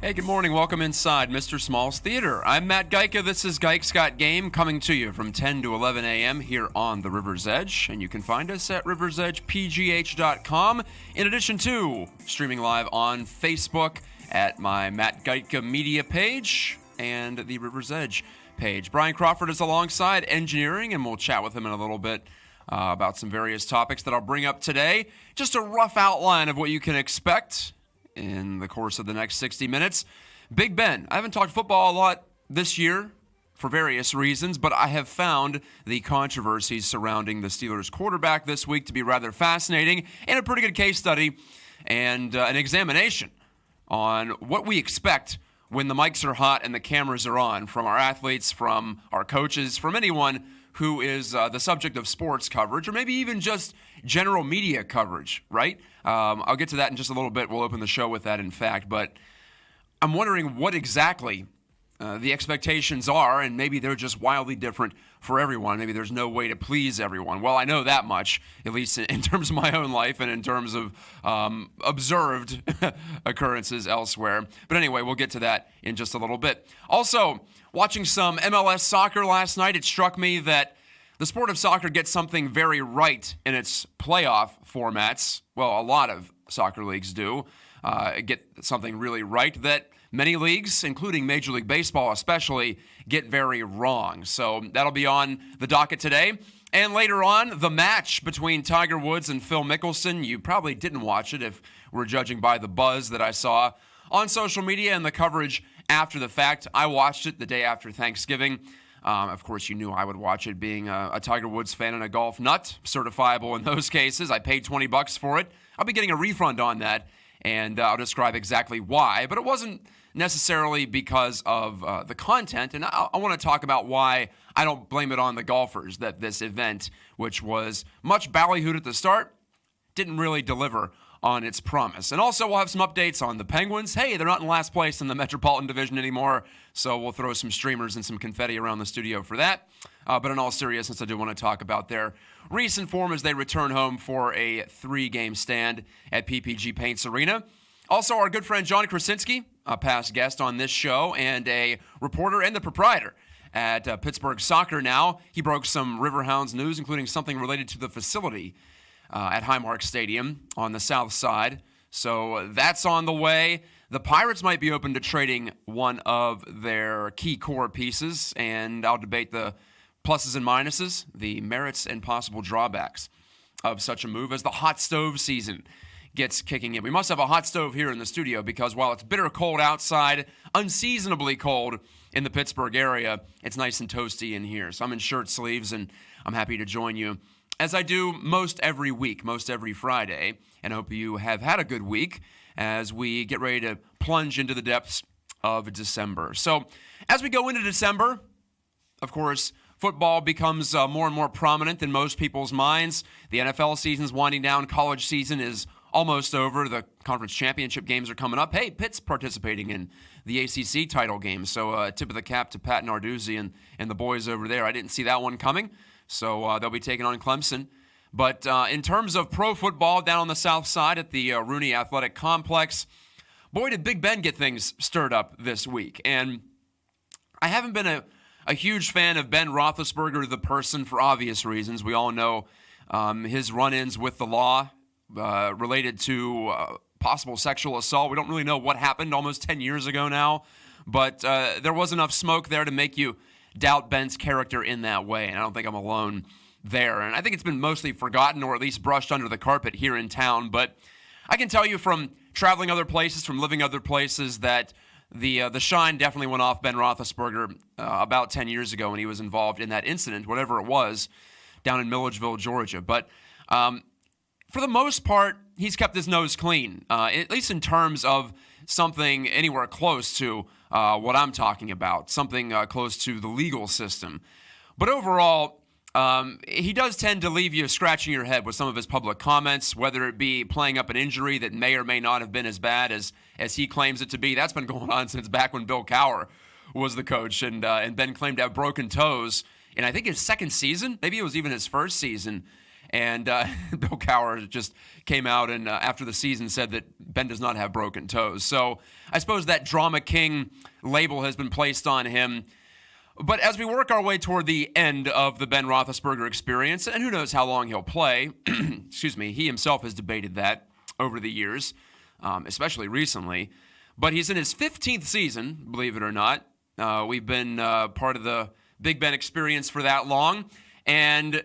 Hey, good morning. Welcome inside Mr. Small's Theater. I'm Matt Geica. This is Geick's Got Game coming to you from 10 to 11 a.m. here on the River's Edge. And you can find us at riversedgepgh.com. In addition to streaming live on Facebook at my Matt Geica media page and the River's Edge page. Brian Crawford is alongside engineering, and we'll chat with him in a little bit about some various topics that I'll bring up today. Just a rough outline of what you can expect in the course of the next 60 minutes. Big Ben. I haven't talked football a lot this year for various reasons, but I have found the controversies surrounding the Steelers quarterback this week to be rather fascinating and a pretty good case study and an examination on what we expect when the mics are hot and the cameras are on from our athletes, from our coaches, from anyone who is the subject of sports coverage, or maybe even just general media coverage, right? I'll get to that in just a little bit. We'll open the show with that, in fact. But I'm wondering what exactly the expectations are, and maybe they're just wildly different for everyone. Maybe there's no way to please everyone. Well, I know that much, at least in terms of my own life and in terms of observed occurrences elsewhere. But anyway, we'll get to that in just a little bit. Also, watching some MLS soccer last night, it struck me that the sport of soccer gets something very right in its playoff formats. Well, a lot of soccer leagues do get something really right that many leagues, including Major League Baseball especially, get very wrong. So that'll be on the docket today. And later on, the match between Tiger Woods and Phil Mickelson. You probably didn't watch it if we're judging by the buzz that I saw on social media and the coverage after the fact. I watched it the day after Thanksgiving. Of course, you knew I would watch it, being a Tiger Woods fan and a golf nut, certifiable in those cases. I paid $20 for it. I'll be getting a refund on that, and I'll describe exactly why. But it wasn't necessarily because of the content, and I want to talk about why I don't blame it on the golfers, that this event, which was much ballyhooed at the start, didn't really deliver on its promise. And also, we'll have some updates on the Penguins. Hey, they're not in last place in the Metropolitan Division anymore, so we'll throw some streamers and some confetti around the studio for that. But in all seriousness, I do want to talk about their recent form as they return home for a 3-game stand at PPG Paints Arena. Also, our good friend John Krasinski, a past guest on this show and a reporter and the proprietor at Pittsburgh Soccer Now. He broke some Riverhounds news, including something related to the facility at Highmark Stadium on the south side. So that's on the way. The Pirates might be open to trading one of their key core pieces, and I'll debate the pluses and minuses, the merits and possible drawbacks of such a move as the hot stove season gets kicking in. We must have a hot stove here in the studio because while it's bitter cold outside, unseasonably cold in the Pittsburgh area, it's nice and toasty in here. So I'm in shirt sleeves, and I'm happy to join you as I do most every week, most every Friday, and I hope you have had a good week as we get ready to plunge into the depths of December. So as we go into December, of course, football becomes more and more prominent in most people's minds. The NFL season's winding down. College season is almost over. The conference championship games are coming up. Hey, Pitt's participating in the ACC title game, so tip of the cap to Pat Narduzzi and the boys over there. I didn't see that one coming. So they'll be taking on Clemson. But in terms of pro football down on the south side at the Rooney Athletic Complex, boy, did Big Ben get things stirred up this week. And I haven't been a huge fan of Ben Roethlisberger, the person, for obvious reasons. We all know his run-ins with the law related to possible sexual assault. We don't really know what happened almost 10 years ago now. But there was enough smoke there to make you doubt Ben's character in that way, and I don't think I'm alone there. And I think it's been mostly forgotten or at least brushed under the carpet here in town. But I can tell you from traveling other places, from living other places, that the shine definitely went off Ben Roethlisberger about 10 years ago when he was involved in that incident, whatever it was, down in Milledgeville, Georgia. But for the most part, he's kept his nose clean, at least in terms of something anywhere close to what I'm talking about, something close to the legal system. But overall, he does tend to leave you scratching your head with some of his public comments, whether it be playing up an injury that may or may not have been as bad as he claims it to be. That's been going on since back when Bill Cowher was the coach, and Ben claimed to have broken toes in, I think, his second season. Maybe it was even his first season. And Bill Cowher just came out and after the season said that Ben does not have broken toes. So I suppose that drama king label has been placed on him. But as we work our way toward the end of the Ben Roethlisberger experience, and who knows how long he'll play, excuse me, he himself has debated that over the years, especially recently. But he's in his 15th season, believe it or not. We've been part of the Big Ben experience for that long. And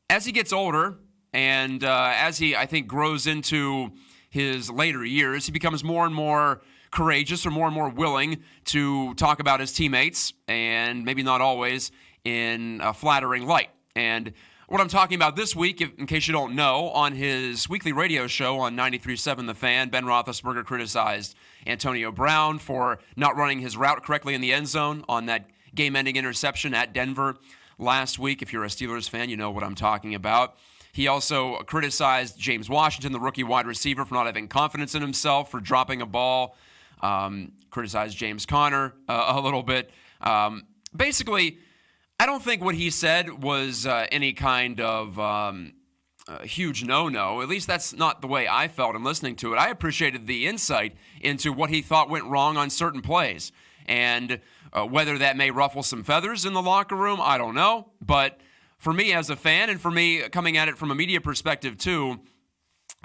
as he gets older and as he, I think, grows into his later years, he becomes more and more courageous or more willing to talk about his teammates, and maybe not always in a flattering light. And what I'm talking about this week, in case you don't know, on his weekly radio show on 93.7 The Fan, Ben Roethlisberger criticized Antonio Brown for not running his route correctly in the end zone on that game-ending interception at Denver last week. If you're a Steelers fan, you know what I'm talking about. He also criticized James Washington, the rookie wide receiver, for not having confidence in himself, for dropping a ball. Criticized James Conner a little bit. Basically, I don't think what he said was any kind of huge no-no. At least that's not the way I felt in listening to it. I appreciated the insight into what he thought went wrong on certain plays. And whether that may ruffle some feathers in the locker room, I don't know. But for me as a fan, and for me coming at it from a media perspective too,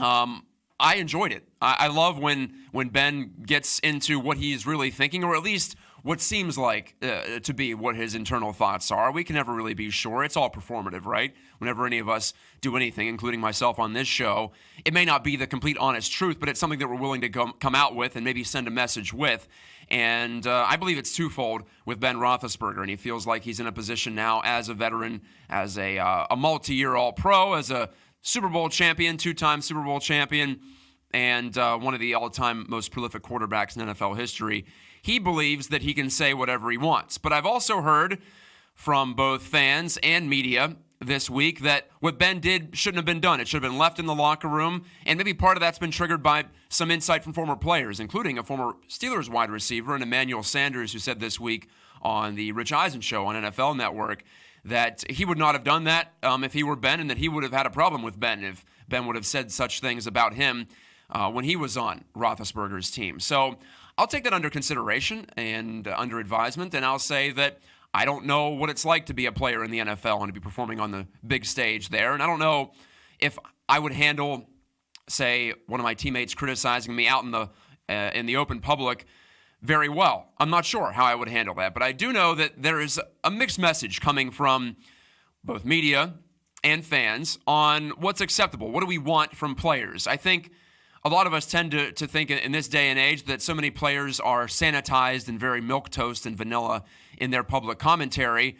I enjoyed it. I love when Ben gets into what he's really thinking, or at least what seems like to be what his internal thoughts are. We can never really be sure. It's all performative, right? Whenever any of us do anything, including myself on this show, it may not be the complete honest truth, but it's something that we're willing to come out with and maybe send a message with. And I believe it's twofold with Ben Roethlisberger, and he feels like he's in a position now as a veteran, as a multi-year All-Pro, as a Super Bowl champion, two-time Super Bowl champion, and one of the all-time most prolific quarterbacks in NFL history. He believes that he can say whatever he wants. But I've also heard from both fans and media this week that what Ben did shouldn't have been done. It should have been left in the locker room, and maybe part of that's been triggered by some insight from former players, including a former Steelers wide receiver, and Emmanuel Sanders, who said this week on the Rich Eisen show on NFL Network that he would not have done that if he were Ben, and that he would have had a problem with Ben if Ben would have said such things about him when he was on Roethlisberger's team. So I'll take that under consideration and under advisement, and I'll say that I don't know what it's like to be a player in the NFL and to be performing on the big stage there. And I don't know if I would handle, say, one of my teammates criticizing me out in the open public very well. I'm not sure how I would handle that. But I do know that there is a mixed message coming from both media and fans on what's acceptable. What do we want from players? I think a lot of us tend to think in this day and age that so many players are sanitized and very milquetoast and vanilla in their public commentary,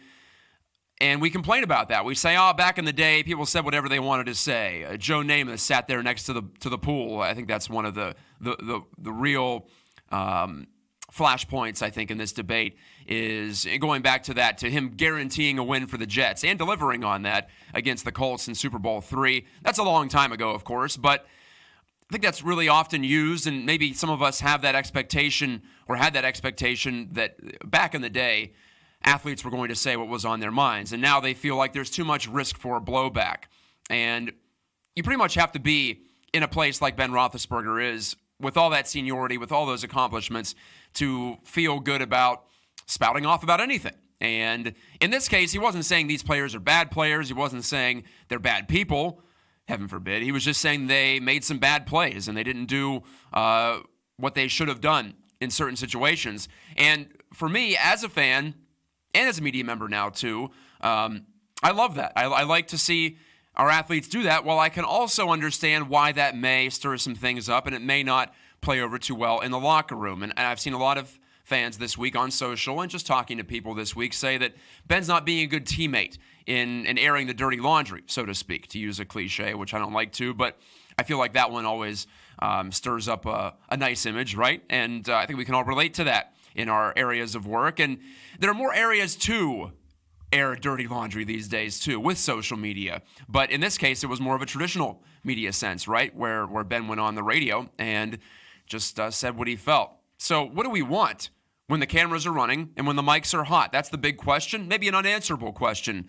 and we complain about that. We say, back in the day, people said whatever they wanted to say. Joe Namath sat there next to the pool. I think that's one of the real flashpoints, I think, in this debate, is going back to that, to him guaranteeing a win for the Jets and delivering on that against the Colts in Super Bowl III. That's a long time ago, of course, but I think that's really often used, and maybe some of us have that expectation or had that expectation that back in the day, athletes were going to say what was on their minds, and now they feel like there's too much risk for a blowback. And you pretty much have to be in a place like Ben Roethlisberger is, with all that seniority, with all those accomplishments, to feel good about spouting off about anything. And in this case, he wasn't saying these players are bad players. He wasn't saying they're bad people. Heaven forbid. He was just saying they made some bad plays and they didn't do what they should have done in certain situations. And for me, as a fan and as a media member now too, I love that. I like to see our athletes do that, while I can also understand why that may stir some things up and it may not play over too well in the locker room. And I've seen a lot of fans this week on social and just talking to people this week say that Ben's not being a good teammate in airing the dirty laundry, so to speak, to use a cliche, which I don't like to, but I feel like that one always stirs up a nice image, right? And I think we can all relate to that in our areas of work. And there are more areas to air dirty laundry these days too, with social media. But in this case, it was more of a traditional media sense, right? Where Ben went on the radio and just said what he felt. So what do we want when the cameras are running and when the mics are hot? That's the big question, maybe an unanswerable question.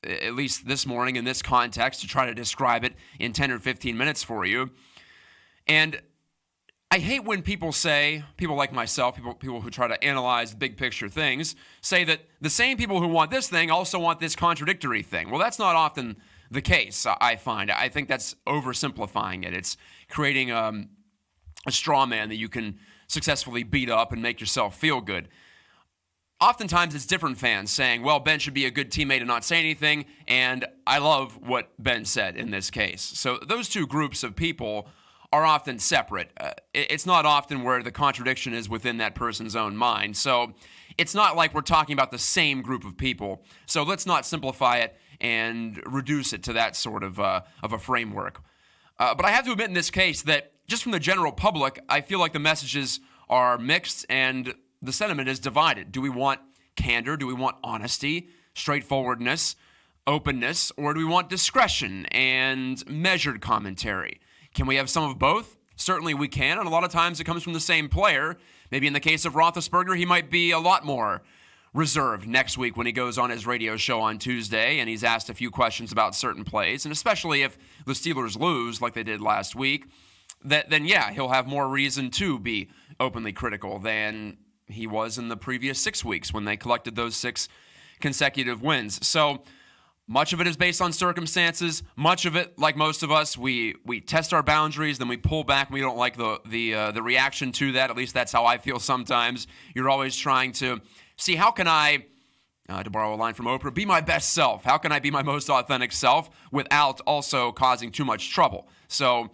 at least this morning in this context, to try to describe it in 10 or 15 minutes for you. And I hate when people like myself, people who try to analyze big picture things, say that the same people who want this thing also want this contradictory thing. Well, that's not often the case, I find. I think that's oversimplifying it. It's creating a straw man that you can successfully beat up and make yourself feel good. Oftentimes, it's different fans saying, well, Ben should be a good teammate and not say anything, and I love what Ben said in this case. So those two groups of people are often separate. It's not often where the contradiction is within that person's own mind. So it's not like we're talking about the same group of people. So let's not simplify it and reduce it to that sort of a framework. But I have to admit in this case that just from the general public, I feel like the messages are mixed and the sentiment is divided. Do we want candor? Do we want honesty, straightforwardness, openness, or do we want discretion and measured commentary? Can we have some of both? Certainly we can, and a lot of times it comes from the same player. Maybe in the case of Roethlisberger, he might be a lot more reserved next week when he goes on his radio show on Tuesday and he's asked a few questions about certain plays, and especially if the Steelers lose like they did last week, then yeah, he'll have more reason to be openly critical than he was in the previous 6 weeks when they collected those 6 consecutive wins. So much of it is based on circumstances. Much of it, like most of us, we test our boundaries, then we pull back. We don't like the reaction to that. At least that's how I feel sometimes. You're always trying to see, how can I, to borrow a line from Oprah, be my best self? How can I be my most authentic self without also causing too much trouble? So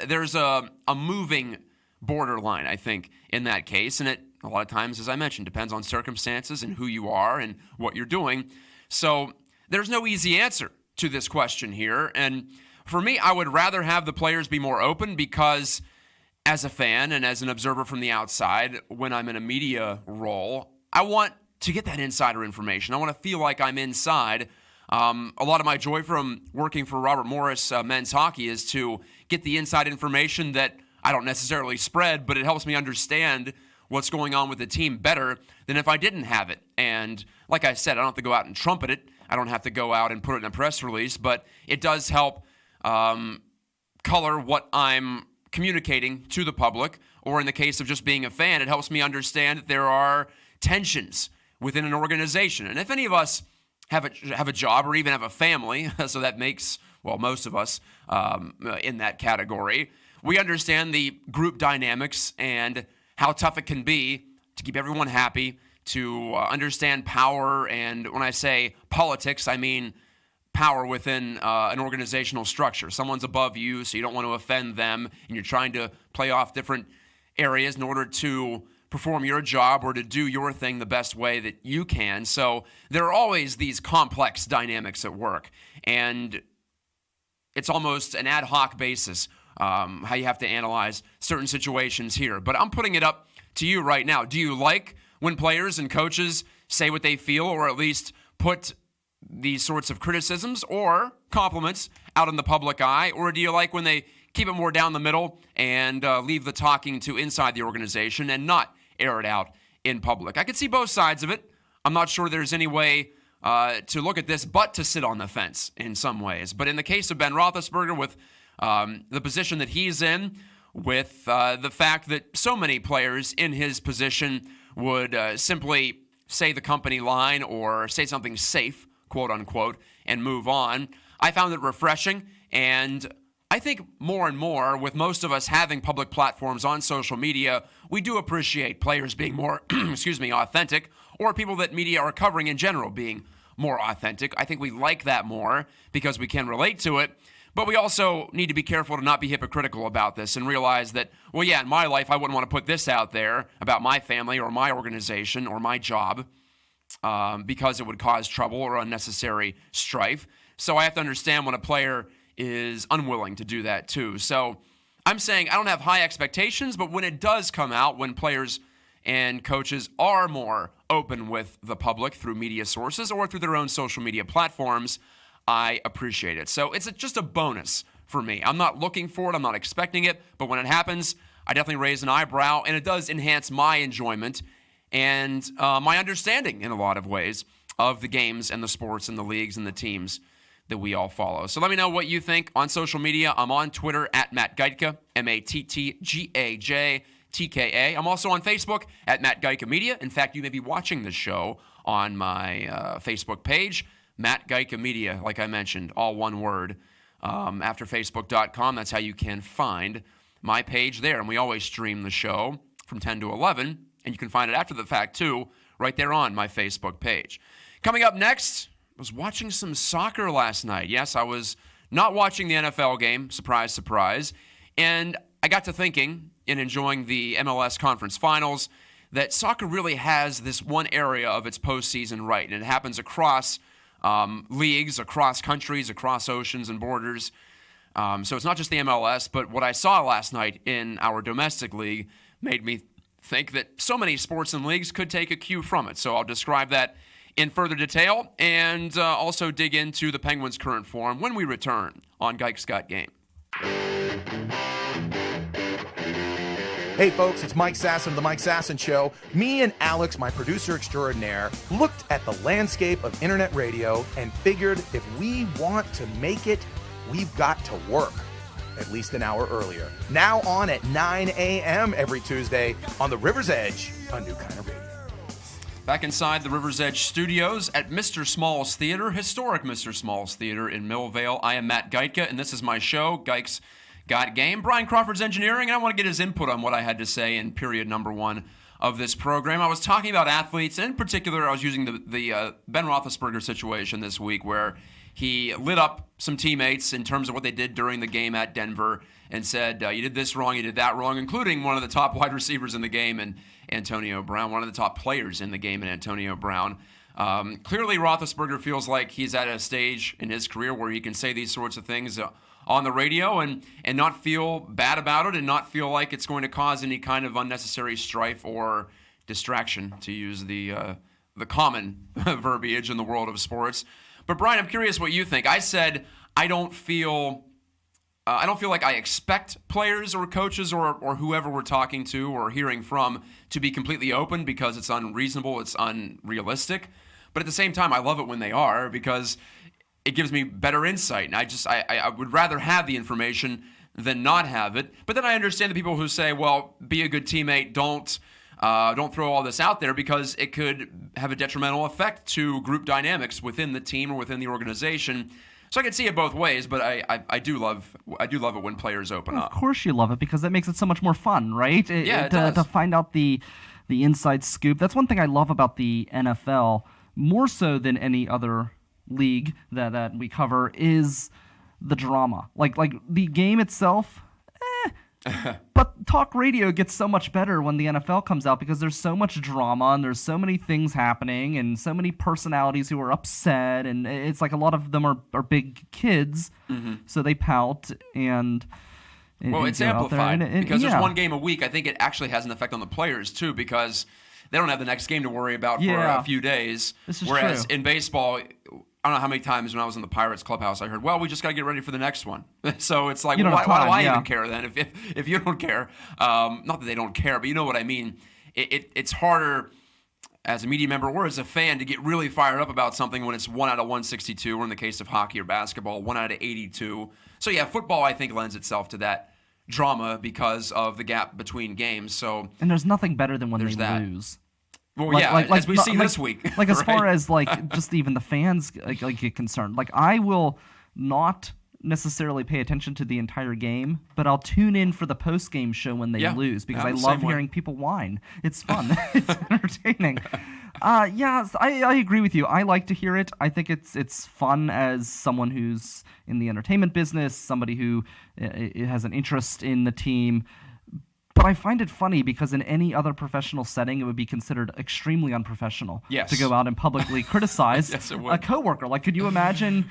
there's a moving borderline, I think, in that case. And it, a lot of times, as I mentioned, depends on circumstances and who you are and what you're doing. So there's no easy answer to this question here. And for me, I would rather have the players be more open because as a fan and as an observer from the outside, when I'm in a media role, I want to get that insider information. I want to feel like I'm inside. A lot of my joy from working for Robert Morris men's hockey is to get the inside information that I don't necessarily spread, but it helps me understand what's going on with the team better than if I didn't have it. And like I said, I don't have to go out and trumpet it. I don't have to go out and put it in a press release, but it does help color what I'm communicating to the public. Or in the case of just being a fan, it helps me understand that there are tensions within an organization. And if any of us have a job or even have a family, so that makes, well, most of us in that category, we understand the group dynamics and how tough it can be to keep everyone happy, to understand power. And when I say politics, I mean power within an organizational structure. Someone's above you, so you don't want to offend them, and you're trying to play off different areas in order to perform your job or to do your thing the best way that you can. So there are always these complex dynamics at work, and it's almost an ad hoc basis how you have to analyze certain situations here. But I'm putting it up to you right now. Do you like when players and coaches say what they feel, or at least put these sorts of criticisms or compliments out in the public eye? Or do you like when they keep it more down the middle and leave the talking to inside the organization and not air it out in public? I could see both sides of it. I'm not sure there's any way to look at this but to sit on the fence in some ways. But in the case of Ben Roethlisberger, with the position that he's in, with the fact that so many players in his position would simply say the company line or say something safe, quote unquote, and move on, I found it refreshing. And I think more and more, with most of us having public platforms on social media, we do appreciate players being more, authentic, or people that media are covering in general being more authentic. I think we like that more because we can relate to it. But we also need to be careful to not be hypocritical about this and realize that, well, yeah, in my life, I wouldn't want to put this out there about my family or my organization or my job because it would cause trouble or unnecessary strife. So I have to understand when a player is unwilling to do that too. So I'm saying I don't have high expectations, but when it does come out, when players and coaches are more open with the public through media sources or through their own social media platforms, I appreciate it. So it's just a bonus for me. I'm not looking for it. I'm not expecting it. But when it happens, I definitely raise an eyebrow, and it does enhance my enjoyment and my understanding in a lot of ways of the games and the sports and the leagues and the teams that we all follow. So let me know what you think on social media. I'm on Twitter at Matt Gajtka, MattGajtka. I'm also on Facebook at Matt Gajtka Media. In fact, you may be watching this show on my Facebook page, Matt Gajtka Media, like I mentioned, all one word. After Facebook.com, that's how you can find my page there. And we always stream the show from 10 to 11, and you can find it after the fact, too, right there on my Facebook page. Coming up next, I was watching some soccer last night. Yes, I was not watching the NFL game, surprise, surprise, and I got to thinking, in enjoying the MLS Conference Finals, that soccer really has this one area of its postseason right, and it happens across leagues, across countries, across oceans and borders. So it's not just the MLS, but what I saw last night in our domestic league made me think that so many sports and leagues could take a cue from it. So I'll describe that in further detail and also dig into the Penguins' current form when we return on Gike's Got Game. Hey folks, it's Mike Sasson of The Mike Sasson Show. Me and Alex, my producer extraordinaire, looked at the landscape of internet radio and figured if we want to make it, we've got to work. At least an hour earlier. Now on at 9 a.m. every Tuesday on the River's Edge, a new kind of radio. Back inside the River's Edge studios at Mr. Small's Theater, historic Mr. Small's Theater in Millvale. I am Matt Gajtka, and this is my show, Gike's Got Game. Brian Crawford's engineering, and I want to get his input on what I had to say in period number one of this program. I was talking about athletes, and in particular, I was using the Ben Roethlisberger situation this week, where he lit up some teammates in terms of what they did during the game at Denver and said, you did this wrong, you did that wrong, including one of the top wide receivers in the game, and Antonio Brown, one of the top players in the game, and Antonio Brown. Clearly, Roethlisberger feels like he's at a stage in his career where he can say these sorts of things on the radio and not feel bad about it and not feel like it's going to cause any kind of unnecessary strife or distraction, to use the common verbiage in the world of sports. But Brian, I'm curious what you think. I said I don't feel like I expect players or coaches or whoever we're talking to or hearing from to be completely open because it's unreasonable, it's unrealistic. But at the same time, I love it when they are because it gives me better insight. And I would rather have the information than not have it. But then I understand the people who say, well, be a good teammate, don't throw all this out there because it could have a detrimental effect to group dynamics within the team or within the organization. So I can see it both ways, but I do love it when players open up. Of course you love it because that makes it so much more fun, right? It does. To find out the inside scoop. That's one thing I love about the NFL, more so than any other league that we cover, is the drama. Like the game itself, but talk radio gets so much better when the NFL comes out because there's so much drama and there's so many things happening and so many personalities who are upset, and it's like a lot of them are big kids, so they pout and it's amplified because there's one game a week. I think it actually has an effect on the players too because they don't have the next game to worry about for a few days. Whereas in baseball, I don't know how many times when I was in the Pirates clubhouse I heard, well, we just got to get ready for the next one. So it's like, why do I even care then if you don't care? Not that they don't care, but you know what I mean. It's harder as a media member or as a fan to get really fired up about something when it's 1 out of 162, or in the case of hockey or basketball, 1 out of 82. So yeah, football I think lends itself to that drama because of the gap between games. And there's nothing better than when they lose. Well, as we see this week. Like as far as like just even the fans get concerned. Like I will not necessarily pay attention to the entire game, but I'll tune in for the post-game show when they lose because I love hearing people whine. It's fun. It's entertaining. I agree with you. I like to hear it. I think it's fun as someone who's in the entertainment business, somebody who has an interest in the team. But I find it funny because in any other professional setting, it would be considered extremely unprofessional to go out and publicly criticize a coworker. Like, could you imagine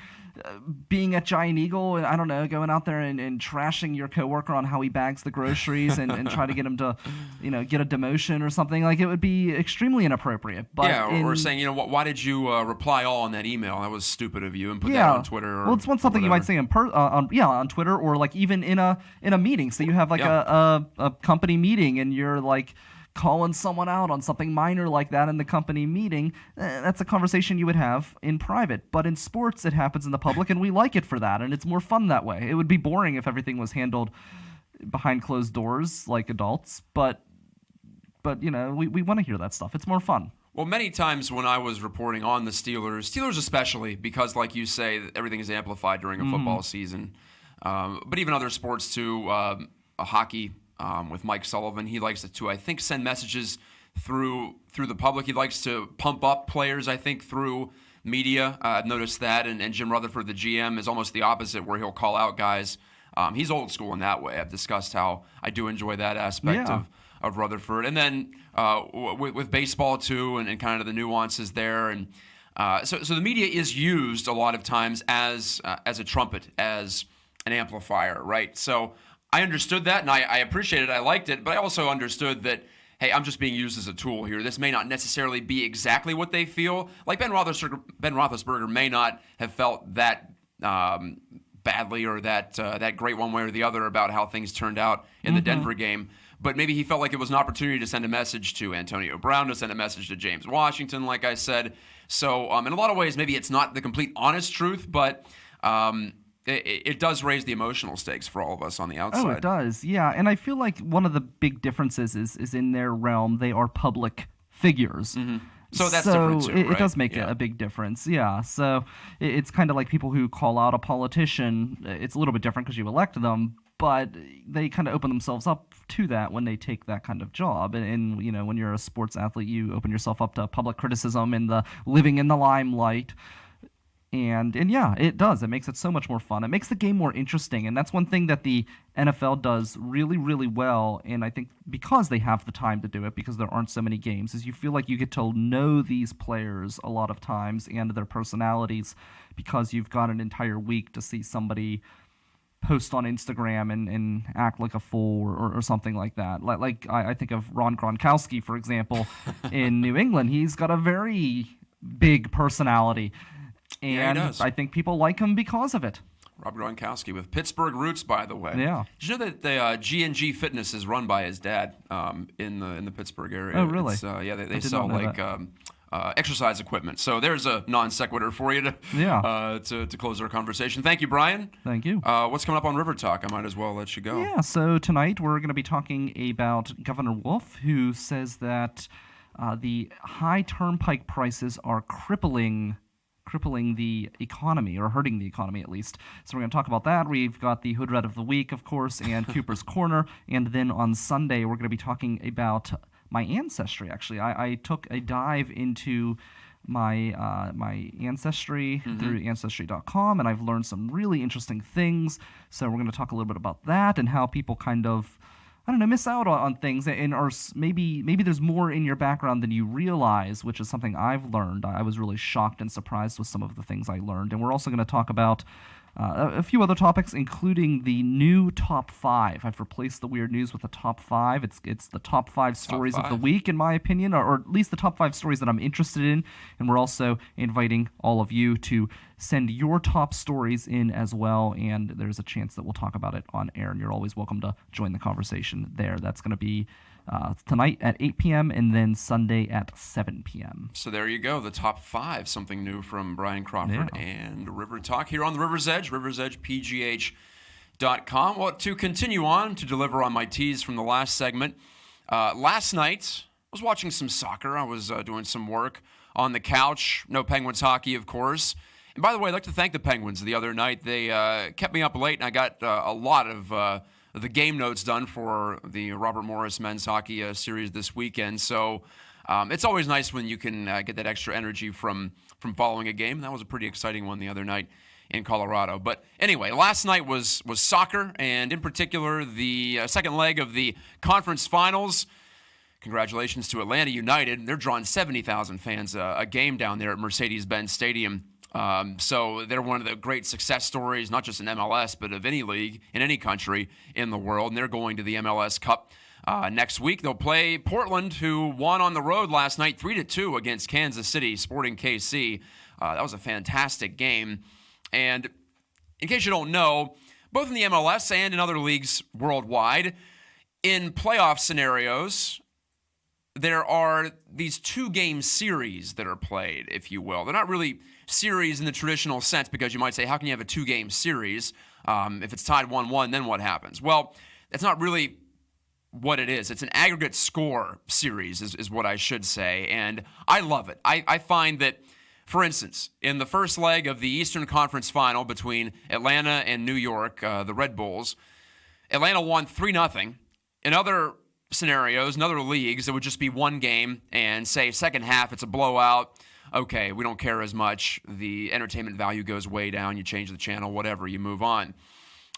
being at Giant Eagle and, I don't know, going out there and trashing your coworker on how he bags the groceries and try to get him to, get a demotion or something? Like, it would be extremely inappropriate. But or saying, why did you reply all on that email? That was stupid of you, and put that on Twitter. Well, it's something you might say on Twitter, or like even in a meeting. So you have like a company meeting and you're like calling someone out on something minor like that in the company meeting, that's a conversation you would have in private. But in sports, it happens in the public, and we like it for that, and it's more fun that way. It would be boring if everything was handled behind closed doors like adults, but we want to hear that stuff. It's more fun. Well, many times when I was reporting on the Steelers especially, because like you say, everything is amplified during a football season, but even other sports too, hockey with Mike Sullivan, he likes to, I think, send messages through the public. He likes to pump up players, I think, through media. I've noticed that, and Jim Rutherford, the GM, is almost the opposite, where he'll call out guys. He's old school in that way. I've discussed how I do enjoy that aspect of Rutherford. And then with baseball, too, and kind of the nuances there. And so the media is used a lot of times as a trumpet, as an amplifier, right? So I understood that, and I appreciated it. I liked it, but I also understood that, hey, I'm just being used as a tool here. This may not necessarily be exactly what they feel. Like Ben Roethlisberger may not have felt that badly or that great one way or the other about how things turned out in the Denver game. But maybe he felt like it was an opportunity to send a message to Antonio Brown, to send a message to James Washington, like I said. So in a lot of ways, maybe it's not the complete honest truth, but it does raise the emotional stakes for all of us on the outside. Oh, it does, yeah. And I feel like one of the big differences is in their realm, they are public figures. So that's different too, right? It does make a big difference, yeah. So it's kind of like people who call out a politician. It's a little bit different because you elect them, but they kind of open themselves up to that when they take that kind of job. And when you're a sports athlete, you open yourself up to public criticism and the living in the limelight. And yeah, it does. It makes it so much more fun. It makes the game more interesting, and that's one thing that the NFL does really, really well, and I think because they have the time to do it, because there aren't so many games, is you feel like you get to know these players a lot of times and their personalities because you've got an entire week to see somebody post on Instagram and act like a fool or something like that. Like I think of Ron Gronkowski, for example, in New England. He's got a very big personality. And I think people like him because of it. Rob Gronkowski with Pittsburgh roots, by the way. Yeah. Did you know that the G&G Fitness is run by his dad in the Pittsburgh area? Oh, really? They sell like exercise equipment. So there's a non sequitur for you to close our conversation. Thank you, Brian. Thank you. What's coming up on River Talk? I might as well let you go. Yeah. So tonight we're going to be talking about Governor Wolf, who says that the high turnpike prices are crippling the economy, or hurting the economy at least. So we're going to talk about that. We've got the Hood Red of the Week, of course, and Cooper's Corner. And then on Sunday, we're going to be talking about my ancestry, actually. I took a dive into my ancestry through Ancestry.com, and I've learned some really interesting things. So we're going to talk a little bit about that and how people kind of, miss out on things, and or maybe there's more in your background than you realize, which is something I've learned. I was really shocked and surprised with some of the things I learned. And we're also going to talk about a few other topics, including the new top 5. I've replaced the weird news with the top 5. It's the top 5 stories of the week, in my opinion, or at least the top 5 stories that I'm interested in. And we're also inviting all of you to send your top stories in as well, and there's a chance that we'll talk about it on air, and you're always welcome to join the conversation there. That's going to be tonight at 8 p.m. and then Sunday at 7 p.m. So there you go, the top 5, something new from Brian Crawford and River Talk here on the River's Edge, riversedgepgh.com. Well, to continue on, to deliver on my tease from the last segment, last night I was watching some soccer. I was doing some work on the couch. No Penguins hockey, of course. And by the way, I'd like to thank the Penguins the other night. They kept me up late, and I got a lot of the game notes done for the Robert Morris men's hockey series this weekend. So it's always nice when you can get that extra energy from following a game. That was a pretty exciting one the other night in Colorado. But anyway, last night was soccer, and in particular the second leg of the conference finals. Congratulations to Atlanta United. They're drawing 70,000 fans a game down there at Mercedes-Benz Stadium. So they're one of the great success stories, not just in MLS, but of any league in any country in the world. And they're going to the MLS Cup next week. They'll play Portland, who won on the road last night 3-2 against Kansas City Sporting KC. That was a fantastic game. And in case you don't know, both in the MLS and in other leagues worldwide, in playoff scenarios, there are these 2-game series that are played, if you will. They're not really series in the traditional sense, because you might say, how can you have a 2-game series? If it's tied 1-1, then what happens? Well, that's not really what it is. It's an aggregate score series is what I should say, and I love it. I find that, for instance, in the first leg of the Eastern Conference Final between Atlanta and New York, the Red Bulls, Atlanta won 3-0. In other scenarios, in other leagues, it would just be one game, and say second half, it's a blowout. Okay, we don't care as much. The entertainment value goes way down. You change the channel, whatever, you move on.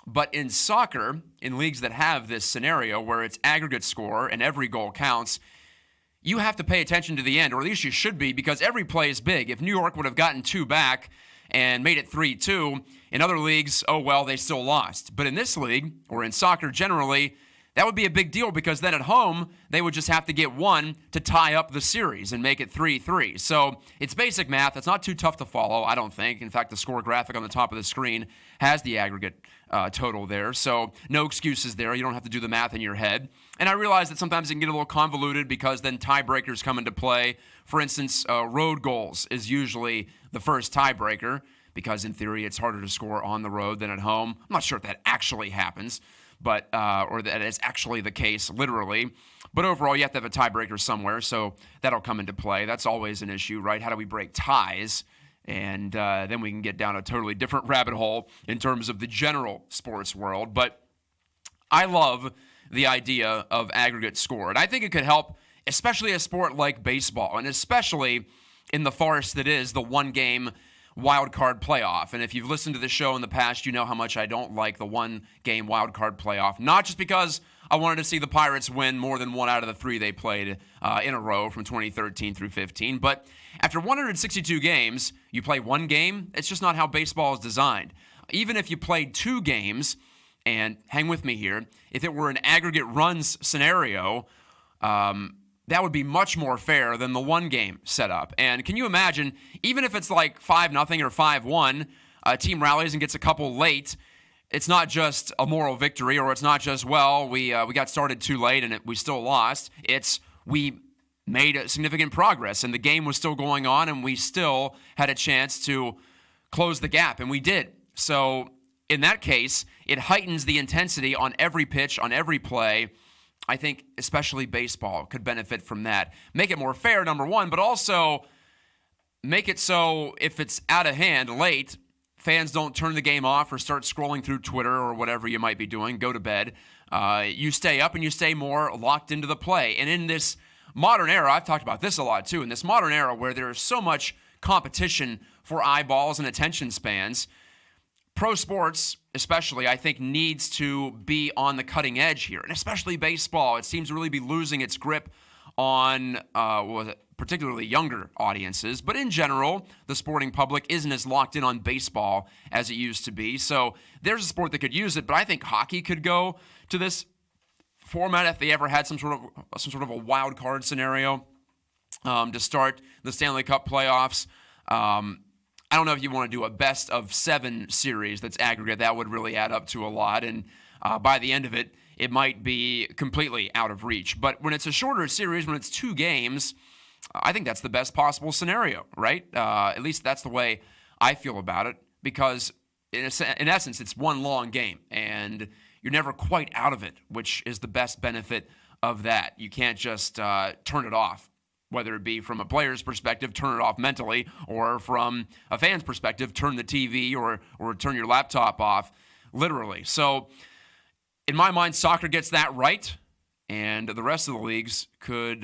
But in soccer, in leagues that have this scenario where it's aggregate score and every goal counts, you have to pay attention to the end, or at least you should be, because every play is big. If New York would have gotten 2 back and made it 3-2, in other leagues, oh well, they still lost. But in this league, or in soccer generally, that would be a big deal, because then at home, they would just have to get 1 to tie up the series and make it 3-3. So it's basic math. It's not too tough to follow, I don't think. In fact, the score graphic on the top of the screen has the aggregate total there. So no excuses there. You don't have to do the math in your head. And I realize that sometimes it can get a little convoluted, because then tiebreakers come into play. For instance, road goals is usually the first tiebreaker, because in theory it's harder to score on the road than at home. I'm not sure if that actually happens, but or that is actually the case literally. But overall, you have to have a tiebreaker somewhere, so that'll come into play. That's always an issue, right? How do we break ties? And then we can get down a totally different rabbit hole in terms of the general sports world. But I love the idea of aggregate score, and I think it could help, especially a sport like baseball, and especially in the farce that is the 1-game wild card playoff. And if you've listened to the show in the past, you know how much I don't like the 1-game wild card playoff. Not just because I wanted to see the Pirates win more than 1 out of the 3 they played in a row from 2013 through 15, but after 162 games, you play 1 game. It's just not how baseball is designed. Even if you played 2 games, and hang with me here, if it were an aggregate runs scenario, that would be much more fair than the 1-game setup. And can you imagine, even if it's like 5-0 or 5-1, a team rallies and gets a couple late, it's not just a moral victory, or it's not just, well, we got started too late and we still lost. It's we made significant progress, and the game was still going on, and we still had a chance to close the gap, and we did. So in that case, it heightens the intensity on every pitch, on every play. I think especially baseball could benefit from that. Make it more fair, number one, but also make it so if it's out of hand late, fans don't turn the game off or start scrolling through Twitter or whatever you might be doing, go to bed. You stay up and you stay more locked into the play. And in this modern era, I've talked about this a lot too, in this modern era where there is so much competition for eyeballs and attention spans, pro sports, especially, I think, needs to be on the cutting edge here. And especially baseball, it seems to really be losing its grip on particularly younger audiences. But in general, the sporting public isn't as locked in on baseball as it used to be. So there's a sport that could use it, but I think hockey could go to this format if they ever had some sort of a wild card scenario to start the Stanley Cup playoffs. I don't know if you want to do a best of 7 series that's aggregate. That would really add up to a lot. And by the end of it, it might be completely out of reach. But when it's a shorter series, when it's 2 games, I think that's the best possible scenario, right? At least that's the way I feel about it. Because in essence, it's one long game. And you're never quite out of it, which is the best benefit of that. You can't just turn it off. Whether it be from a player's perspective, turn it off mentally, or from a fan's perspective, turn the TV or turn your laptop off, literally. So in my mind, soccer gets that right, and the rest of the leagues could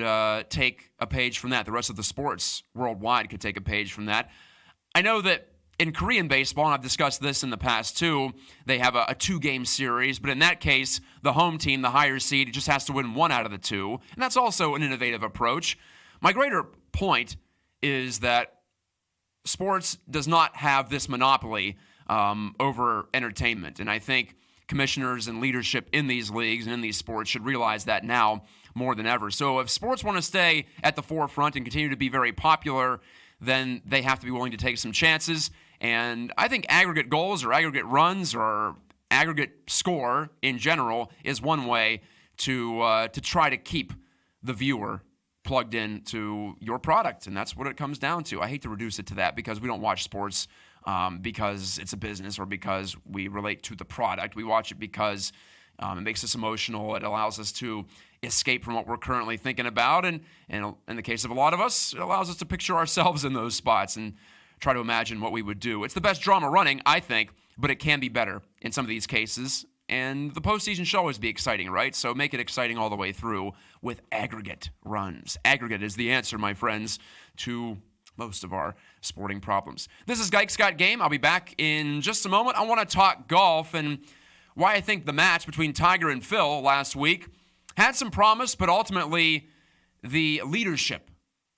take a page from that. The rest of the sports worldwide could take a page from that. I know that in Korean baseball, and I've discussed this in the past too, they have a 2-game series, but in that case, the home team, the higher seed, just has to win 1 out of the 2, and that's also an innovative approach. My greater point is that sports does not have this monopoly over entertainment, and I think commissioners and leadership in these leagues and in these sports should realize that now more than ever. So if sports want to stay at the forefront and continue to be very popular, then they have to be willing to take some chances, and I think aggregate goals or aggregate runs or aggregate score in general is one way to try to keep the viewer plugged into your product, and that's what it comes down to. I hate to reduce it to that because we don't watch sports because it's a business or because we relate to the product. We watch it because it makes us emotional. It allows us to escape from what we're currently thinking about, and in the case of a lot of us, it allows us to picture ourselves in those spots and try to imagine what we would do. It's the best drama running, I think, but it can be better in some of these cases. And the postseason should always be exciting, right? So make it exciting all the way through with aggregate runs. Aggregate is the answer, my friends, to most of our sporting problems. This is Gike's Got Game. I'll be back in just a moment. I want to talk golf and why I think the match between Tiger and Phil last week had some promise, but ultimately the leadership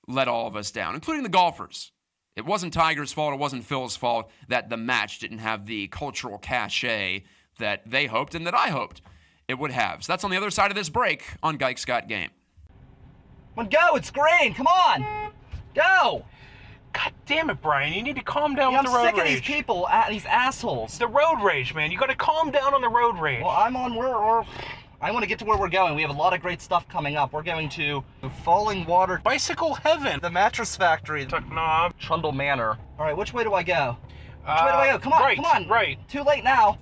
let all of us down, including the golfers. It wasn't Tiger's fault. It wasn't Phil's fault that the match didn't have the cultural cachet that they hoped and that I hoped it would have. So that's on the other side of this break on Gike's Got Game. Come on, go. It's green. Come on. Go. God damn it, Brian. You need to calm down with the road rage. I'm sick of these people, these assholes. The road rage, man. You got to calm down on the road rage. Well, I want to get to where we're going. We have a lot of great stuff coming up. We're going to Falling Water, Bicycle Heaven, the Mattress Factory, Tuck Knob, Trundle Manor. All right, which way do I go? Which way do I go? Come on, come on. Right. Too late now.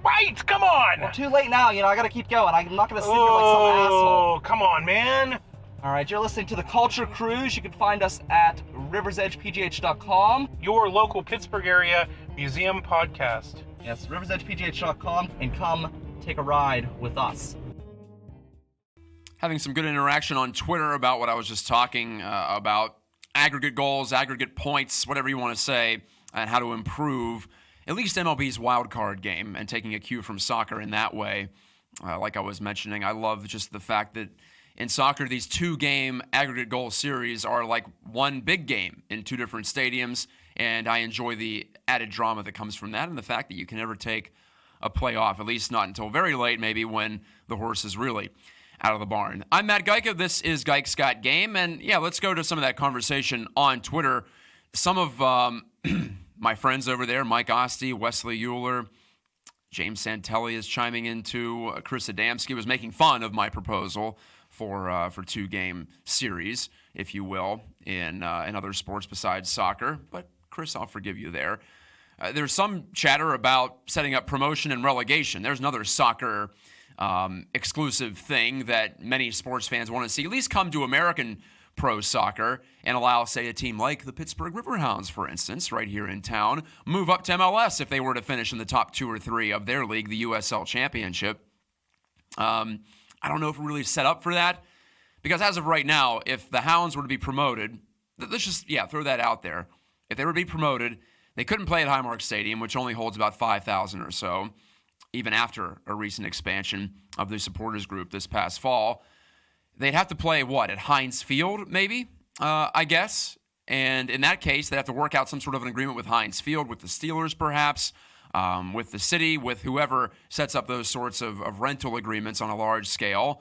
Right, come on. Well, too late now. I got to keep going. I'm not going to sit here like some asshole. Oh, come on, man. All right, you're listening to the Culture Cruise. You can find us at riversedgepgh.com. Your local Pittsburgh area museum podcast. Yes, riversedgepgh.com, and come take a ride with us. Having some good interaction on Twitter about what I was just talking about. Aggregate goals, aggregate points, whatever you want to say, and how to improve at least MLB's wild card game and taking a cue from soccer in that way. Like I was mentioning, I love just the fact that in soccer, these 2-game aggregate goal series are like one big game in 2 different stadiums, and I enjoy the added drama that comes from that and the fact that you can never take a playoff, at least not until very late, maybe when the horse is really out of the barn. I'm Matt Geica. This is Gike's Got Game, and yeah, let's go to some of that conversation on Twitter. Some of my friends over there, Mike Oste, Wesley Euler, James Santelli is chiming into. Chris Adamski was making fun of my proposal for 2-game series, if you will, in other sports besides soccer. But Chris, I'll forgive you there. There's some chatter about setting up promotion and relegation. There's another soccer exclusive thing that many sports fans want to see. At least come to American pro soccer and allow, say, a team like the Pittsburgh Riverhounds, for instance, right here in town, move up to MLS if they were to finish in the top 2 or 3 of their league, the USL Championship. I don't know if we're really set up for that, because as of right now, if the Hounds were to be promoted, let's just, throw that out there. If they were to be promoted, they couldn't play at Highmark Stadium, which only holds about 5,000 or so, even after a recent expansion of the supporters group this past fall. They'd have to play, at Heinz Field, maybe, I guess. And in that case, they'd have to work out some sort of an agreement with Heinz Field, with the Steelers perhaps, with the city, with whoever sets up those sorts of rental agreements on a large scale.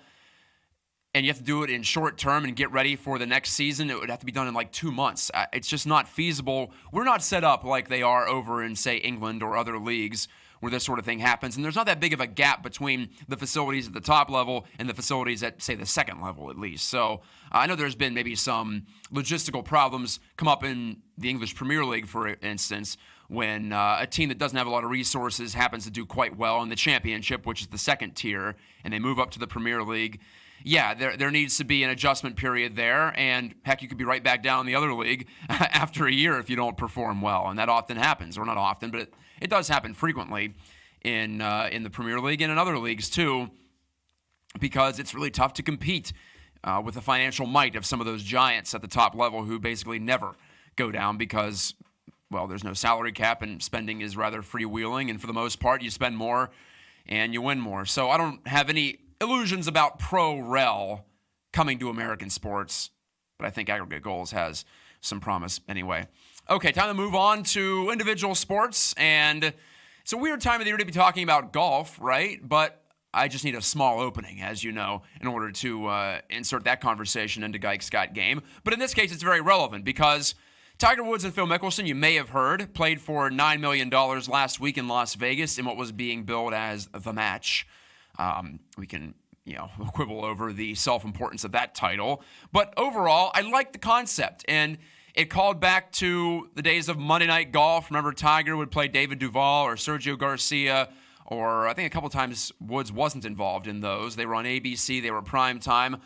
And you have to do it in short term and get ready for the next season. It would have to be done in like 2 months. It's just not feasible. We're not set up like they are over in, say, England or other leagues where this sort of thing happens. And there's not that big of a gap between the facilities at the top level and the facilities at, say, the second level at least. So I know there's been maybe some logistical problems come up in the English Premier League, for instance, when a team that doesn't have a lot of resources happens to do quite well in the Championship, which is the second tier, and they move up to the Premier League. Yeah, there needs to be an adjustment period there, and heck, you could be right back down in the other league after a year if you don't perform well, and that often happens, or not often, but it does happen frequently in the Premier League and in other leagues too, because it's really tough to compete with the financial might of some of those giants at the top level who basically never go down because, well, there's no salary cap and spending is rather freewheeling, and for the most part, you spend more and you win more. So I don't have any illusions about pro-rel coming to American sports, but I think aggregate goals has some promise anyway. Okay, time to move on to individual sports, and it's a weird time of the year to be talking about golf, right? But I just need a small opening, as you know, in order to insert that conversation into Gike's Got Game. But in this case, it's very relevant because Tiger Woods and Phil Mickelson, you may have heard, played for $9 million last week in Las Vegas in what was being billed as the match. We can, quibble over the self-importance of that title. But overall, I like the concept, and it called back to the days of Monday Night Golf. Remember, Tiger would play David Duval or Sergio Garcia, or I think a couple times Woods wasn't involved in those. They were on ABC. They were prime time.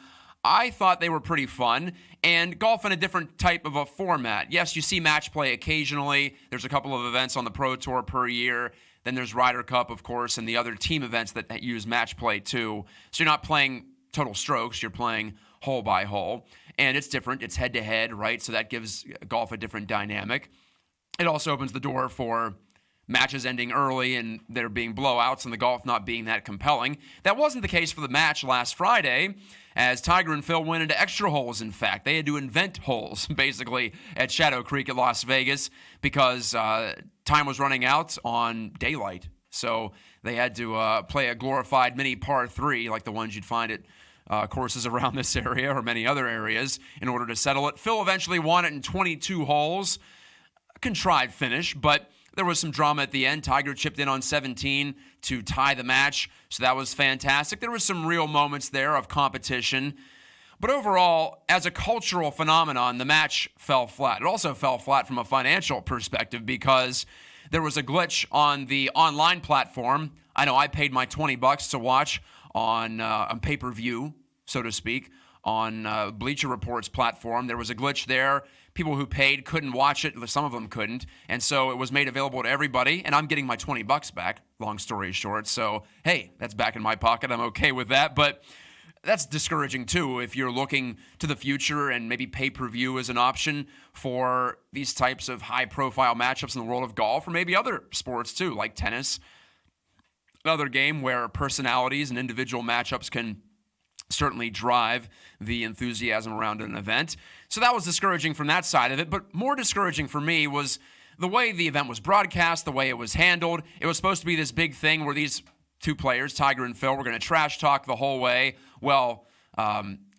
I thought they were pretty fun, and golf in a different type of a format. Yes, you see match play occasionally. There's a couple of events on the Pro Tour per year. Then there's Ryder Cup, of course, and the other team events that use match play too. So you're not playing total strokes. You're playing hole by hole, and it's different. It's head-to-head, right? So that gives golf a different dynamic. It also opens the door for matches ending early and there being blowouts and the golf not being that compelling. That wasn't the case for the match last Friday, as Tiger and Phil went into extra holes, in fact. They had to invent holes, basically, at Shadow Creek at Las Vegas because time was running out on daylight. So they had to play a glorified mini par 3 like the ones you'd find at courses around this area or many other areas in order to settle it. Phil eventually won it in 22 holes. A contrived finish, but there was some drama at the end. Tiger chipped in on 17 to tie the match, so that was fantastic. There were some real moments there of competition. But overall, as a cultural phenomenon, the match fell flat. It also fell flat from a financial perspective because there was a glitch on the online platform. I know I paid my $20 to watch on pay-per-view, so to speak, on Bleacher Report's platform. There was a glitch there. People who paid couldn't watch it. Some of them couldn't. And so it was made available to everybody, and I'm getting my $20 back, long story short. So, hey, that's back in my pocket. I'm okay with that. But that's discouraging, too, if you're looking to the future and maybe pay-per-view is an option for these types of high-profile matchups in the world of golf, or maybe other sports, too, like tennis. Another game where personalities and individual matchups can certainly drive the enthusiasm around an event. So that was discouraging from that side of it, but more discouraging for me was the way the event was broadcast, the way it was handled. It was supposed to be this big thing where these two players, Tiger and Phil, were going to trash talk the whole way. Well,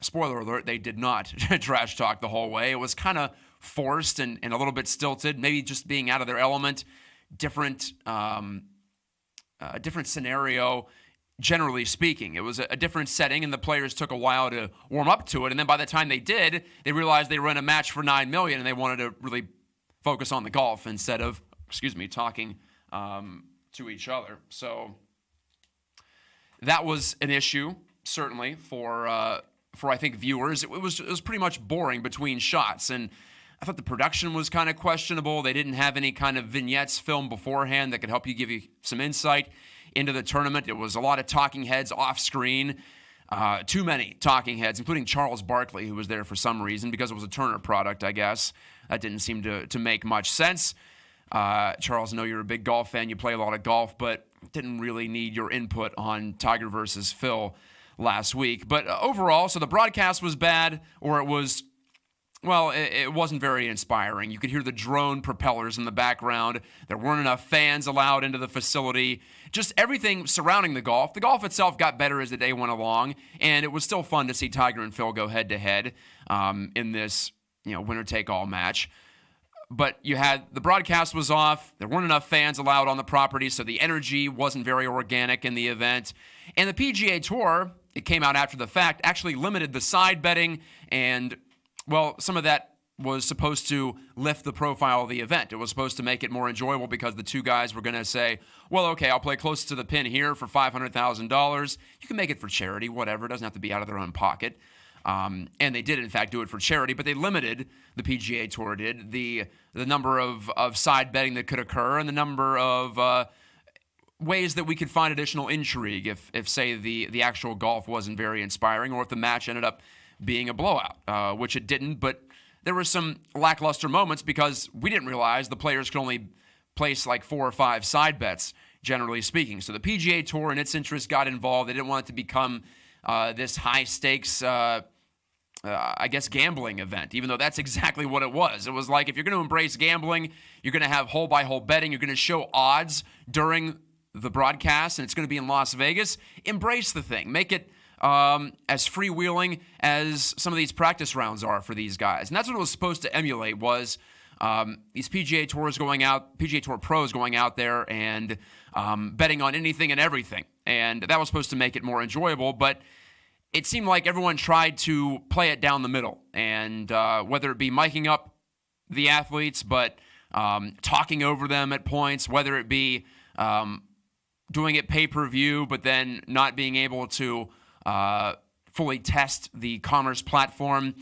spoiler alert, they did not trash talk the whole way. It was kind of forced and a little bit stilted, maybe just being out of their element, different scenario. Generally speaking, it was a different setting, and the players took a while to warm up to it. And then by the time they did, they realized they were in a match for $9 million, and they wanted to really focus on the golf instead of, talking to each other. So that was an issue, certainly for I think viewers. It was pretty much boring between shots, and I thought the production was kind of questionable. They didn't have any kind of vignettes filmed beforehand that could help you give you some insight into the tournament. It was a lot of talking heads off screen, too many talking heads, including Charles Barkley, who was there for some reason because it was a Turner product, I guess. That didn't seem to make much sense. Charles, I know you're a big golf fan. You play a lot of golf, but didn't really need your input on Tiger versus Phil last week. But overall, so the broadcast was bad, or it was, well, it wasn't very inspiring. You could hear the drone propellers in the background. There weren't enough fans allowed into the facility. Just everything surrounding the golf. The golf itself got better as the day went along, and it was still fun to see Tiger and Phil go head-to-head in this winner-take-all match. But you had the broadcast was off. There weren't enough fans allowed on the property, so the energy wasn't very organic in the event. And the PGA Tour, it came out after the fact, actually limited the side betting, and, well, some of that was supposed to lift the profile of the event. It was supposed to make it more enjoyable because the two guys were going to say, well, okay, I'll play close to the pin here for $500,000. You can make it for charity, whatever. It doesn't have to be out of their own pocket. And they did, in fact, do it for charity, but they limited, the PGA Tour did, the number of side betting that could occur and the number of ways that we could find additional intrigue if say, the actual golf wasn't very inspiring or if the match ended up being a blowout, which it didn't, but there were some lackluster moments because we didn't realize the players could only place like 4 or 5 side bets, generally speaking. So the PGA Tour, in its interest, got involved. They didn't want it to become this high-stakes, gambling event, even though that's exactly what it was. It was like, if you're going to embrace gambling, you're going to have hole-by-hole betting, you're going to show odds during the broadcast, and it's going to be in Las Vegas. Embrace the thing. Make it as freewheeling as some of these practice rounds are for these guys. And that's what it was supposed to emulate, was these PGA Tour pros going out there and betting on anything and everything. And that was supposed to make it more enjoyable, but it seemed like everyone tried to play it down the middle, and whether it be miking up the athletes, but talking over them at points, whether it be doing it pay-per-view, but then not being able to fully test the commerce platform.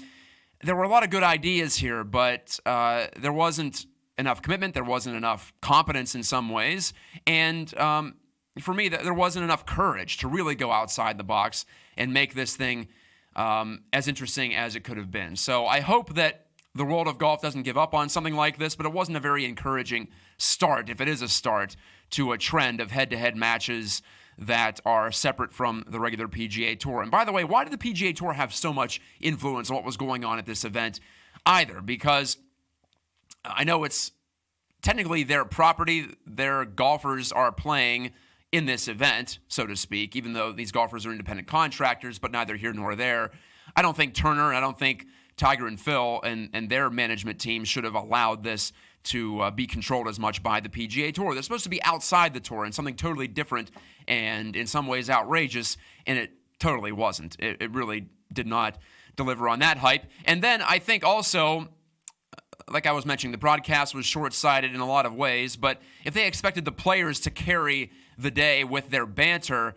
There were a lot of good ideas here, but there wasn't enough commitment. There wasn't enough competence in some ways. And for me, there wasn't enough courage to really go outside the box and make this thing as interesting as it could have been. So I hope that the world of golf doesn't give up on something like this, but it wasn't a very encouraging start, if it is a start, to a trend of head-to-head matches that are separate from the regular PGA Tour. And by the way, why did the PGA Tour have so much influence on what was going on at this event either? Because I know it's technically their property, their golfers are playing in this event, so to speak, even though these golfers are independent contractors, but neither here nor there. I don't think Turner, I don't think Tiger and Phil and their management team should have allowed this to be controlled as much by the PGA Tour. They're supposed to be outside the tour and something totally different and in some ways outrageous, and it totally wasn't. It really did not deliver on that hype. And then I think also, like I was mentioning, the broadcast was short-sighted in a lot of ways, but if they expected the players to carry the day with their banter,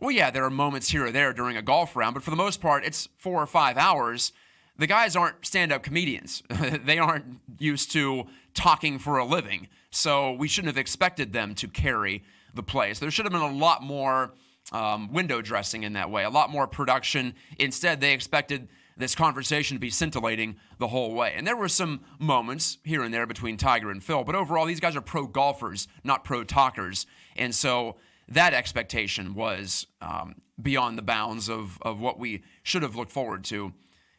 well, yeah, there are moments here or there during a golf round, but for the most part, it's 4 or 5 hours. The guys aren't stand-up comedians. They aren't used to talking for a living, so we shouldn't have expected them to carry the place. There should have been a lot more window dressing in that way, a lot more production. Instead, they expected this conversation to be scintillating the whole way. And there were some moments here and there between Tiger and Phil, but overall, these guys are pro golfers, not pro talkers. And so that expectation was beyond the bounds of what we should have looked forward to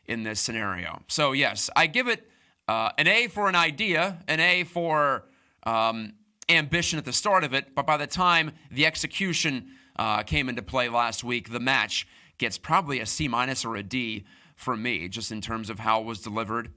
in this scenario. So yes, I give it an A for an idea, an A for ambition at the start of it, but by the time the execution came into play last week, the match gets probably a C- or a D for me, just in terms of how it was delivered.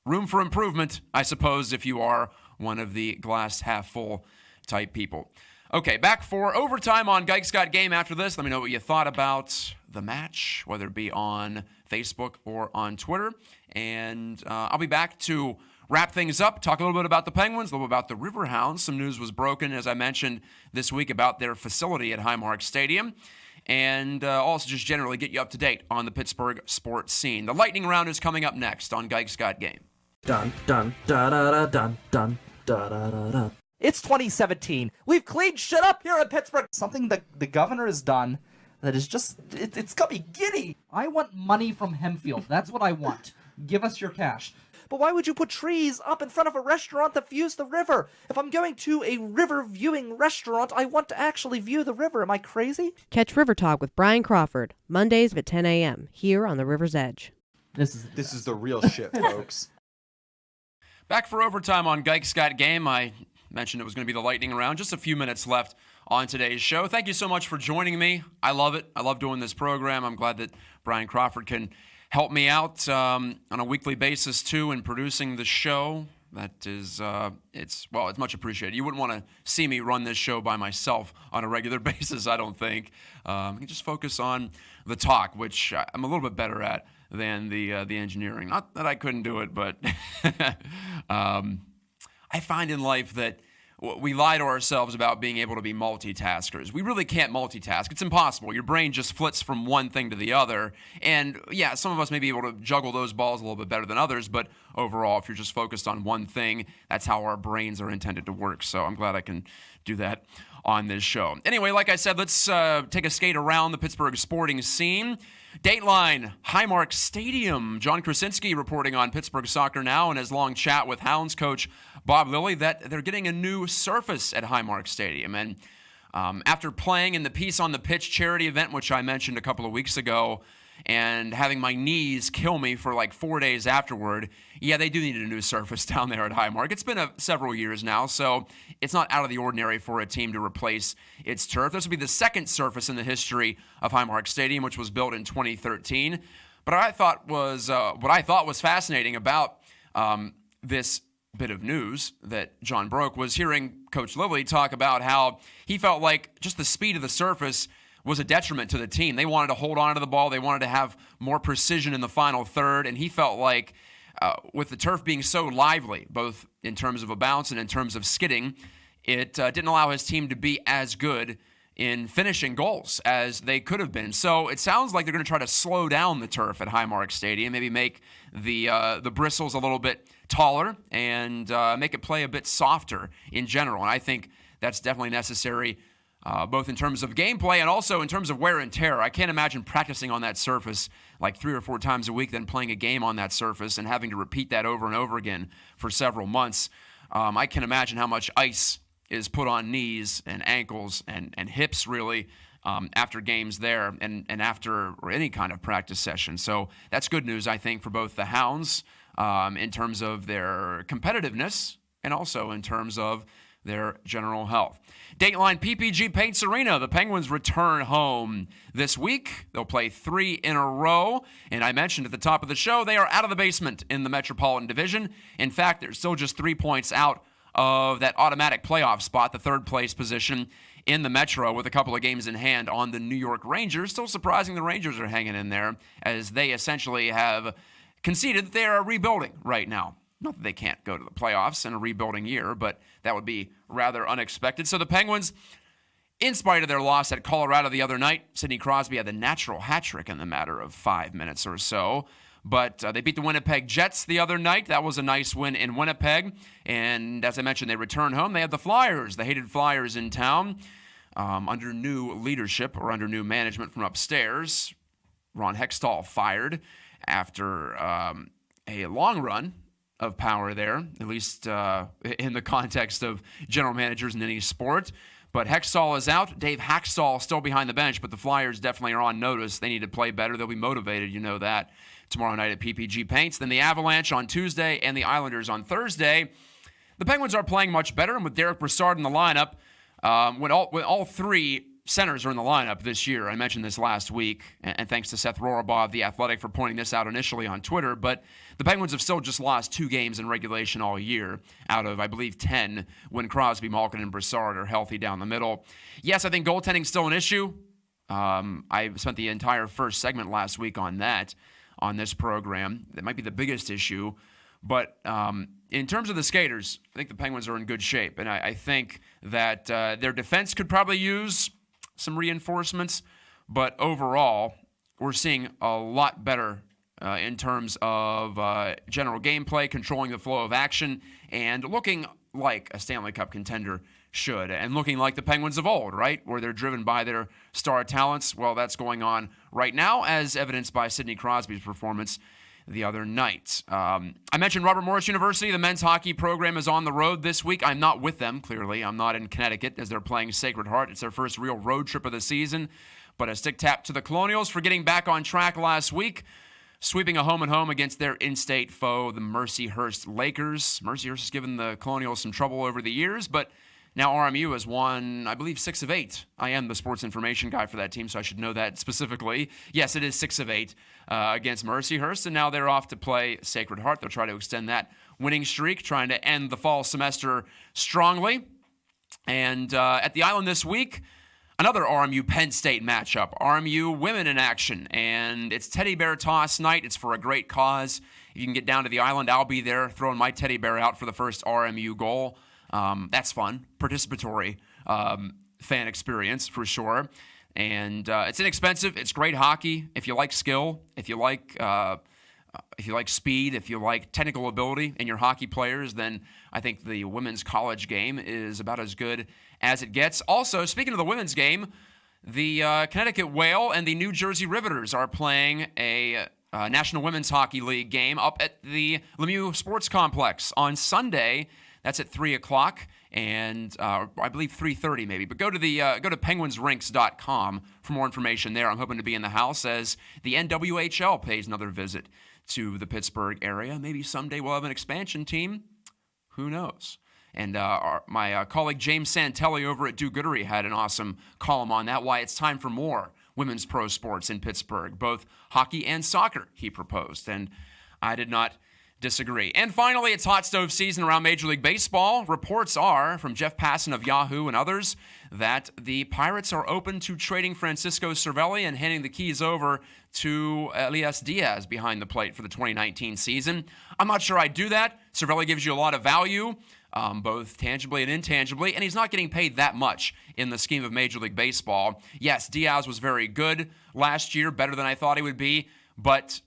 Room for improvement, I suppose, if you are one of the glass half full type people. Okay, back for overtime on Gike's Got Game after this. Let me know what you thought about the match, whether it be on Facebook or on Twitter. And I'll be back to wrap things up, talk a little bit about the Penguins, a little bit about the Riverhounds. Some news was broken, as I mentioned, this week about their facility at Highmark Stadium. And also just generally get you up to date on the Pittsburgh sports scene. The lightning round is coming up next on Gike's Got Game. Dun, dun, da, da, da, dun, dun, da, da, da, da. It's 2017. We've cleaned shit up here in Pittsburgh. Something that the governor has done that is just, it's got me giddy. I want money from Hempfield. That's what I want. Give us your cash. But why would you put trees up in front of a restaurant that views the river? If I'm going to a river-viewing restaurant, I want to actually view the river. Am I crazy? Catch River Talk with Brian Crawford, Mondays at 10 a.m. here on the River's Edge. This is the real shit, folks. Back for overtime on Gike's Got Game. I mentioned it was going to be the lightning round. Just a few minutes left on today's show. Thank you so much for joining me. I love it. I love doing this program. I'm glad that Brian Crawford can help me out on a weekly basis, too, in producing the show. That is, it's much appreciated. You wouldn't want to see me run this show by myself on a regular basis, I don't think. You can just focus on the talk, which I'm a little bit better at than the engineering. Not that I couldn't do it, but I find in life that we lie to ourselves about being able to be multitaskers. We really can't multitask. It's impossible. Your brain just flits from one thing to the other. And yeah, some of us may be able to juggle those balls a little bit better than others, but overall, if you're just focused on one thing, that's how our brains are intended to work. So I'm glad I can do that on this show. Anyway, like I said, let's take a skate around the Pittsburgh sporting scene. Dateline, Highmark Stadium. John Krasinski reporting on Pittsburgh Soccer Now in his long chat with Hounds coach Bob Lilly that they're getting a new surface at Highmark Stadium. And after playing in the Peace on the Pitch charity event, which I mentioned a couple of weeks ago, and having my knees kill me for like 4 days afterward, yeah, they do need a new surface down there at Highmark. It's been several years now, so it's not out of the ordinary for a team to replace its turf. This will be the second surface in the history of Highmark Stadium, which was built in 2013. But what I thought was fascinating about this bit of news that John broke was hearing Coach Lilly talk about how he felt like just the speed of the surface was a detriment to the team. They wanted to hold on to the ball. They wanted to have more precision in the final third, and he felt like with the turf being so lively, both in terms of a bounce and in terms of skidding, it didn't allow his team to be as good in finishing goals as they could have been. So it sounds like they're going to try to slow down the turf at Highmark Stadium, maybe make the bristles a little bit taller and make it play a bit softer in general. And I think that's definitely necessary, both in terms of gameplay and also in terms of wear and tear. I can't imagine practicing on that surface like 3 or 4 times a week, then playing a game on that surface and having to repeat that over and over again for several months. I can imagine how much ice is put on knees and ankles and hips, really, after games there and after any kind of practice session. So that's good news, I think, for both the Hounds in terms of their competitiveness and also in terms of their general health. Dateline PPG Paints Arena. The Penguins return home this week. They'll play 3 in a row. And I mentioned at the top of the show, they are out of the basement in the Metropolitan Division. In fact, they're still just 3 points out of that automatic playoff spot, the third place position in the Metro, with a couple of games in hand on the New York Rangers. Still surprising the Rangers are hanging in there, as they essentially have conceded that they are rebuilding right now. Not that they can't go to the playoffs in a rebuilding year, but that would be rather unexpected. So the Penguins, in spite of their loss at Colorado the other night, Sidney Crosby had the natural hat trick in the matter of 5 minutes or so. But they beat the Winnipeg Jets the other night. That was a nice win in Winnipeg. And as I mentioned, they return home. They have the Flyers, the hated Flyers in town, under new leadership or under new management from upstairs. Ron Hextall fired after a long run of power there, at least in the context of general managers in any sport. But Hextall is out. Dave Haxtall still behind the bench, but the Flyers definitely are on notice. They need to play better. They'll be motivated, you know that, tomorrow night at PPG Paints. Then the Avalanche on Tuesday and the Islanders on Thursday. The Penguins are playing much better, and with Derek Brassard in the lineup, when all 3 centers are in the lineup this year. I mentioned this last week, and thanks to Seth Rorabaugh of The Athletic for pointing this out initially on Twitter, but the Penguins have still just lost 2 games in regulation all year out of, I believe, 10 when Crosby, Malkin, and Brassard are healthy down the middle. Yes, I think goaltending's still an issue. I spent the entire first segment last week on that on this program. That might be the biggest issue. But in terms of the skaters, I think the Penguins are in good shape. And I think that their defense could probably use some reinforcements. But overall, we're seeing a lot better in terms of general gameplay, controlling the flow of action, and looking like a Stanley Cup contender should, and looking like the Penguins of old, right, where they're driven by their star talents. Well, that's going on right now, as evidenced by Sidney Crosby's performance the other night. I mentioned Robert Morris University. The men's hockey program is on the road this week. I'm not with them, clearly. I'm not in Connecticut as they're playing Sacred Heart. It's their first real road trip of the season. But a stick tap to the Colonials for getting back on track last week, sweeping a home-and-home against their in-state foe, the Mercyhurst Lakers. Mercyhurst has given the Colonials some trouble over the years, but now RMU has won, I believe, 6 of 8. I am the sports information guy for that team, so I should know that specifically. Yes, it is 6 of 8 against Mercyhurst, and now they're off to play Sacred Heart. They'll try to extend that winning streak, trying to end the fall semester strongly. And at the Island this week, another RMU Penn State matchup. RMU women in action, and it's teddy bear toss night. It's for a great cause. If you can get down to the Island, I'll be there throwing my teddy bear out for the first RMU goal. That's fun, participatory fan experience for sure. And it's inexpensive. It's great hockey. If you like skill, if you like speed, if you like technical ability in your hockey players, then I think the women's college game is about as good as it gets. Also, speaking of the women's game, the Connecticut Whale and the New Jersey Riveters are playing a National Women's Hockey League game up at the Lemieux Sports Complex on Sunday. That's at 3 o'clock, and I believe 3:30 maybe. But go to penguinsrinks.com for more information there. I'm hoping to be in the house as the NWHL pays another visit to the Pittsburgh area. Maybe someday we'll have an expansion team. Who knows? And my colleague James Santelli over at Do Goodery had an awesome column on that, why it's time for more women's pro sports in Pittsburgh, both hockey and soccer, he proposed. And I did not disagree. And finally, it's hot stove season around Major League Baseball. Reports are, from Jeff Passan of Yahoo and others, that the Pirates are open to trading Francisco Cervelli and handing the keys over to Elias Diaz behind the plate for the 2019 season. I'm not sure I'd do that. Cervelli gives you a lot of value, both tangibly and intangibly, and he's not getting paid that much in the scheme of Major League Baseball. Yes, Diaz was very good last year, better than I thought he would be, but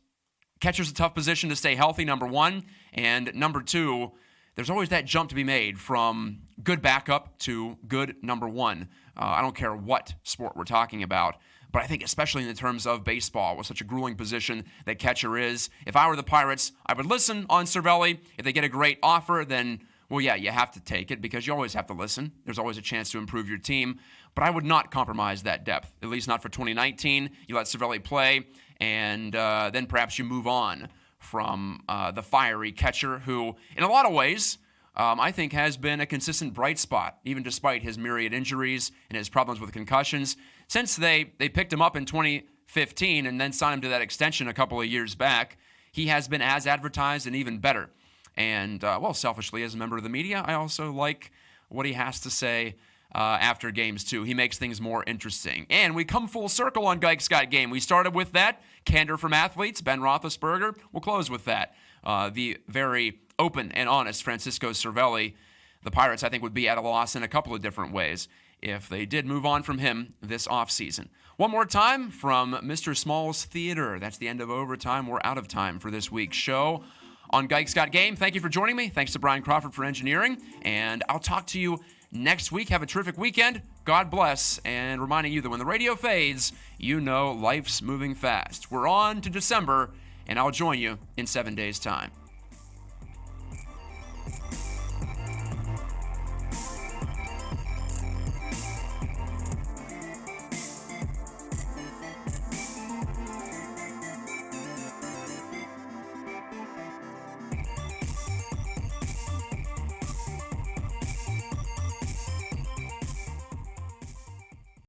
catcher's a tough position to stay healthy, number one. And number two, there's always that jump to be made from good backup to good number one. I don't care what sport we're talking about, but I think especially in the terms of baseball, with such a grueling position that catcher is, if I were the Pirates, I would listen on Cervelli. If they get a great offer, then, well, yeah, you have to take it because you always have to listen. There's always a chance to improve your team. But I would not compromise that depth, at least not for 2019. You let Cervelli play, and then perhaps you move on from the fiery catcher who, in a lot of ways, I think has been a consistent bright spot, even despite his myriad injuries and his problems with concussions. Since they picked him up in 2015 and then signed him to that extension a couple of years back, he has been as advertised and even better. And, well, selfishly, as a member of the media, I also like what he has to say after games, too. He makes things more interesting. And we come full circle on Gike's Got Game. We started with that. Candor from athletes, Ben Roethlisberger. We'll close with that. The very open and honest Francisco Cervelli. The Pirates, I think, would be at a loss in a couple of different ways if they did move on from him this offseason. One more time from Mr. Small's Theater. That's the end of overtime. We're out of time for this week's show on Gike's Got Game. Thank you for joining me. Thanks to Brian Crawford for engineering. And I'll talk to you next week. Have a terrific weekend. God bless. And reminding you that when the radio fades, you know life's moving fast. We're on to December, and I'll join you in 7 days' time.